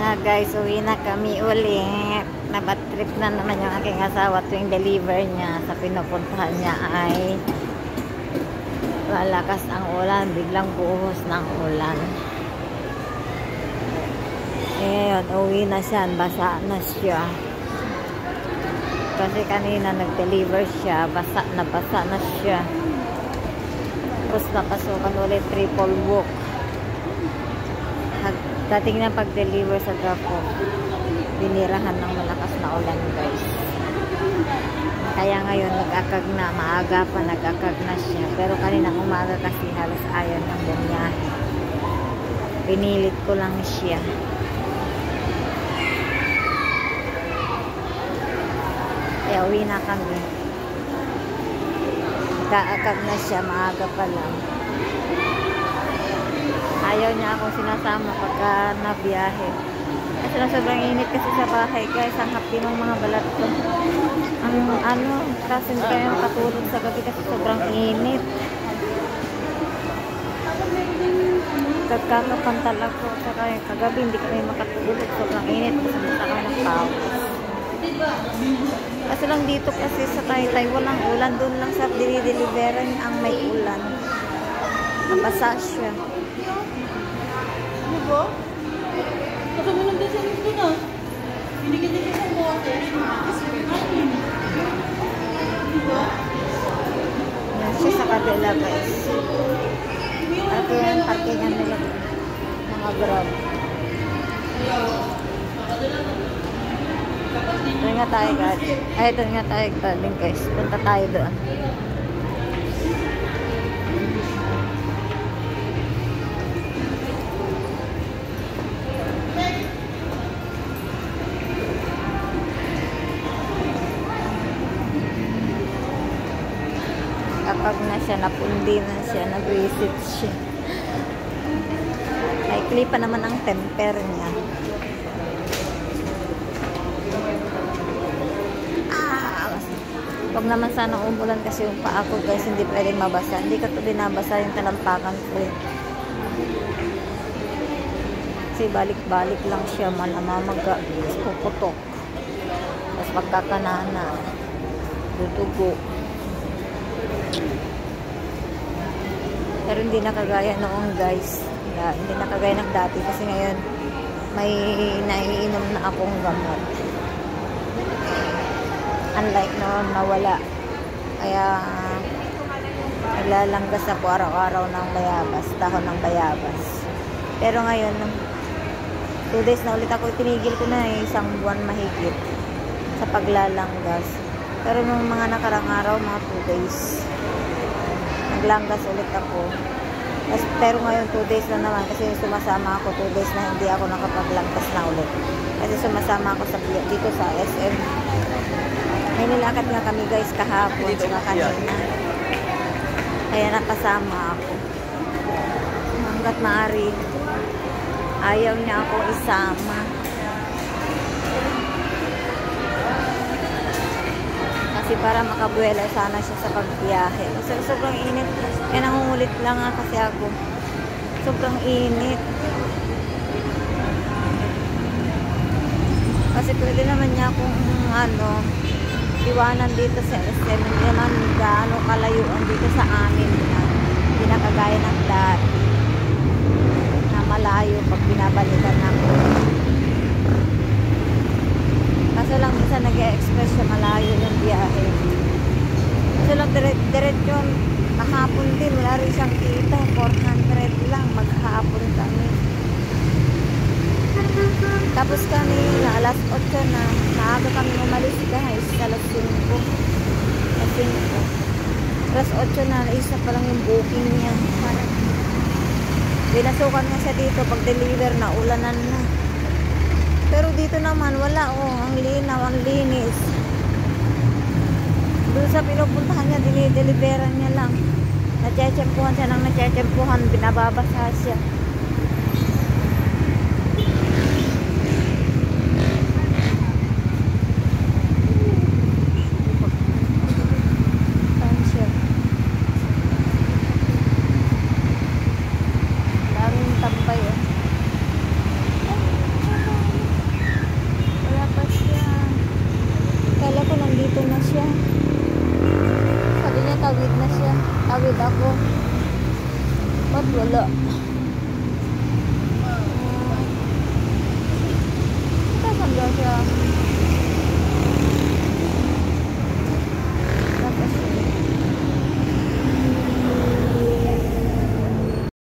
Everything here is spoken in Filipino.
nga guys, uwi na kami ulit. Nabat trip na naman yung aking asawa tuwing deliver niya. Sa pinupuntahan niya ay lalakas ang ulan, biglang buhos ng ulan. Ngayon, uwi na siya, basa na siya. Kasi kanina nag-deliver siya, basa na siya. Tapos napasukan ulit triple book. Dating na pag-deliver sa drop-off, binirahan ng malakas na ulan guys. Kaya ngayon nag-akag na, maaga pa nag-akag na siya. Pero kanina umaga kasi halos ayaw ng bumiyahe. Pinilit ko lang siya. Kaya uwi na kami. Nag-akag na siya, maaga pa lang. Ayaw niya akong sinasama pagka nabiyahe. Kasi na sobrang init kasi sa bahay guys. Ang happy ng mga balat ko. Kasi hindi kayo makatulog sa gabi kasi sobrang init. Kagkakapantal ako. Saka kagabi hindi kami makatulog. Sobrang init kasi mata kami ng pawis. Kasi lang dito kasi sa Taytay walang ulan. Doon lang sa dinideliveran ang may ulan. Nabasa siya. Diba? Baka mo lang din sa ito na. Binigyan din sa water. Diba? Yan siya sa kabila guys. Ito yung parkingan nila. Mga grab. Ito nga tayo guys. Ay, ito nga tayo guys. Punta tayo doon. Kapag na siya, napundi na siya, nag-visit siya. Ay, klipa naman ang temper niya. Huwag naman sana umulan kasi yung paa ko guys, hindi pwedeng mabasa. Hindi ka ito binabasa yung talampakan ko eh. Kasi balik-balik lang siya, malamamaga, puputok. Tapos pagkakanana, dudugo. Pero hindi na kagaya noon guys. Hindi na kagaya ng dati kasi ngayon may naiinom na akong gamot. Unlike noon nawala. Kaya naglalanggas ako araw-araw ng bayabas, dahon ng bayabas. Pero ngayon 2 days na ulit ako, tinigil ko na eh, 1 buwan mahigit sa paglalanggas. Pero nung mga nakarang araw, mga 2 days naglanggas ulit ako. Pero ngayon 2 days na naman kasi sumasama ako 2 days na hindi ako nakapaglanggas na ulit. Kasi sumasama ako dito sa SM. May nilakad nga kami guys kahapon na kanina. Kaya nakasama ako. Hanggat maaari, ayaw niya ako isama. Kasi para makabuela sana siya sa pagbiyahe. Kasi sobrang init. Kaya nangungulit lang nga kasi ako. Sobrang init. Kasi pwede naman niya akong iwanan dito sa SM. Hindi naman gaano kalayuan dito sa amin. Hindi na kagaya ng dati. Na malayo pag binabalikan ako. Kaso lang minsan nag-e-express siya malayo yung biyahe. Kaso lang diretso mahapon din. Wala rin siyang kita. 400 lang. Maghapon kami. Tapos kanina, alas 8 na. Maaga kami umalis guys. Alas 5. Alas 8 na. Naisa pa lang yung booking niya. Binasukan nga siya dito. Pag deliver na, ulanan na. Pero dito naman, wala oh. Ang linaw, ang linis. Doon sa pinupuntahan niya, dinideliveran niya lang. Natsyatsyempuhan siya ng natsyatsyempuhan. Binababasa siya. dito na siya. Sabi niya tawid na siya. Tawid ako. Ba't wala?